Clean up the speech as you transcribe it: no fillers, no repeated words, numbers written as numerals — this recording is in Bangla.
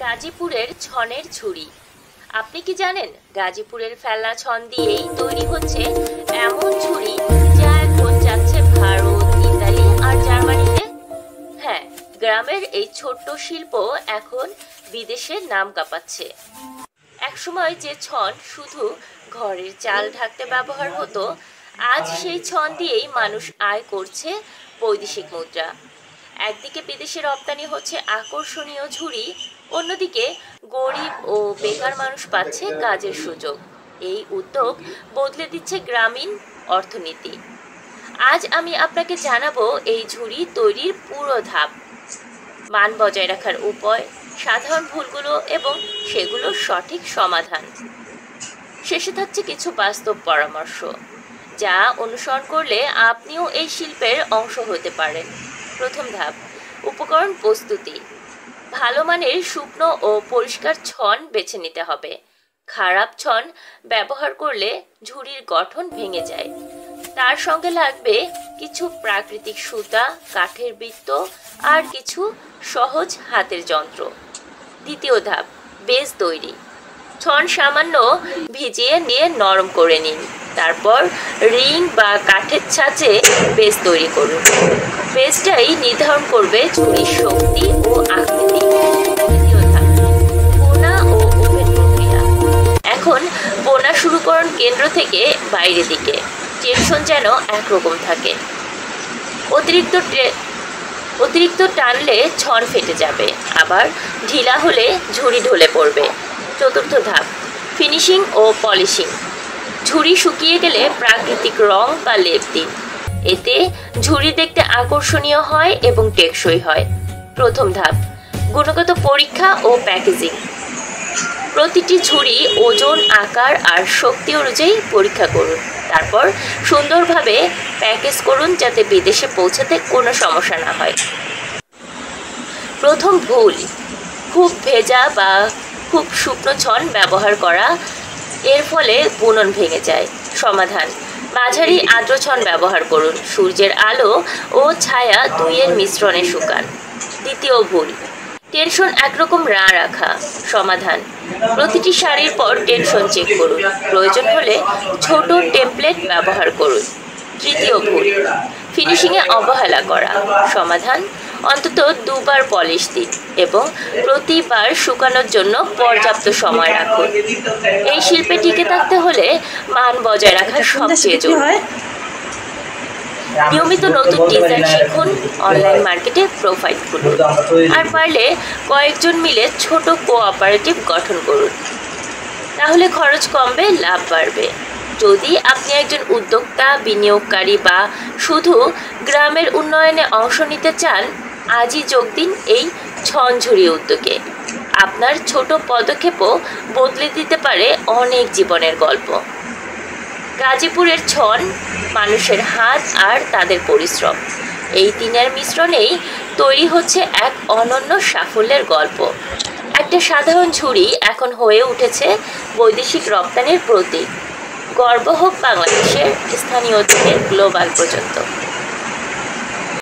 গাজীপুরের ছনের ঝুড়ি। আপনি কি জানেন গাজীপুরের ফেলনা ছন দিয়েই তৈরি হচ্ছে এমন ঝুড়ি যা এখন যাচ্ছে ভারত, ইতালি আর জার্মানিতে। হ্যাঁ, গ্রামের এই ছোট্ট শিল্প এখন বিদেশে নাম কাঁপাচ্ছে। একসময় যে ছন শুধু ঘরের চাল ঢাকতে ব্যবহার হতো, আজ সেই ছন দিয়েই মানুষ আয় করছে বৈদেশিক মুদ্রা। একদিকে বিদেশে রপ্তানি হচ্ছে আকর্ষণীয় ঝুড়ি, অন্যদিকে গরিব ও বেকার মানুষ পাচ্ছে কাজের সুযোগ। এই উদ্যোগ বদলে দিচ্ছে গ্রামীণ অর্থনীতি। আজ আমি আপনাকে জানাবো এই ঝুড়ি তৈরির পুরো ধাপ, মান বজায় রাখার উপায়, সাধারণ ভুলগুলো এবং সেগুলোর সঠিক সমাধান। শেষে থাকছে কিছু বাস্তব পরামর্শ যা অনুসরণ করলে আপনিও এই শিল্পের অংশ হতে পারেন। প্রথম ধাপ, উপকরণ প্রস্তুতি। ভালো মানের শুকনো ও পরিষ্কার ছন বেছে নিতে হবে। খারাপ ছন ব্যবহার করলে ঝুড়ির গঠন ভেঙে যায়। তার সঙ্গে লাগবে কিছু প্রাকৃতিক সুতা, কাঠের বৃত্ত আর কিছু সহজ হাতের যন্ত্র। দ্বিতীয় ধাপ, বেজ তৈরি। ছন সামান্য ভিজিয়ে নিয়ে নরম করে নিন। তারপর রিং বা কাঠের ছাঁচে বেজ তৈরি করুন। বেজটাই নির্ধারণ করবে ঝুড়ির শক্তি ও আকৃতি। তৃতীয় ধাপ, বোনা ও ওভেন প্রক্রিয়া। এখন বোনা শুরু করুন কেন্দ্র থেকে বাইরের দিকে। টেনশন যেন একরকম থাকে। অতিরিক্ত টানলে ছন ফেটে যাবে, আবার ঢিলা হলে ঝুড়ি ঢলে পড়বে। চতুর্থ ধাপ, ফিনিশিং ও পলিশিং। ঝুড়ি শুকিয়ে গেলে প্রাকৃতিক রং বা লেপ দিন। এতে ঝুড়ি দেখতে আকর্ষণীয় হয় এবং টেকসই হয়। প্রথম ধাপ, গুণগত পরীক্ষা ও প্যাকেজিং। প্রতিটি ঝুড়ি ওজন, আকার আর শক্তি অনুযায়ী পরীক্ষা করুন। তারপর সুন্দরভাবে প্যাকেজ করুন যাতে বিদেশে পৌঁছাতে কোনো সমস্যা না হয়। প্রথম ভুল, খুব ভেজা বা খুব শুকনো ছন ব্যবহার করা, এর ফলে বুনন ভেঙে যায়। সমাধান, মাঝারি আর্দ্র ছন ব্যবহার করুন। সূর্যের আলো ও ছায়া দুইয়ের মিশ্রণে শুকান। দ্বিতীয় ভুল, টেনশন একরকম না রাখা। সমাধান, প্রতিটি শাড়ির পর টেনশন চেক করুন। প্রয়োজন হলে ছোট টেমপ্লেট ব্যবহার করুন। তৃতীয় ভুল, ফিনিশিংয়ে অবহেলা করা। সমাধান, অন্তত দুবার পলিশ দিন এবং প্রতিবার শুকানোর জন্য পর্যাপ্ত সময় রাখুন। এই শিল্পে টিকে থাকতে হলে মান বজায় রাখা সবচেয়ে জরুরি। নিয়মিত নতুন ডিজাইন শিখুন, অনলাইন মার্কেটে প্রোফাইল খুলুন, আর পারলে কয়েকজন মিলে ছোট কোঅপারেটিভ গঠন করুন। তাহলে খরচ কমবে, লাভ বাড়বে। যদি আপনি একজন উদ্যোক্তা, বিনিয়োগকারী বা শুধু গ্রামের উন্নয়নে অংশ নিতে চান, আজই যোগ দিন এই ছন ঝুড়ি উদ্যোগে। আপনার ছোট পদক্ষেপও বদলে দিতে পারে অনেক জীবনের গল্প। গাজীপুরের ছন, মানুষের হাত আর তাদের পরিশ্রম, এই তিনের মিশ্রণেই তৈরি হচ্ছে এক অনন্য সাফল্যের গল্প। একটা সাধারণ ঝুড়ি এখন হয়ে উঠেছে বৈদেশিক রপ্তানির প্রতীক। গর্ব হোক বাংলাদেশের, স্থানীয় থেকে গ্লোবাল পর্যন্ত।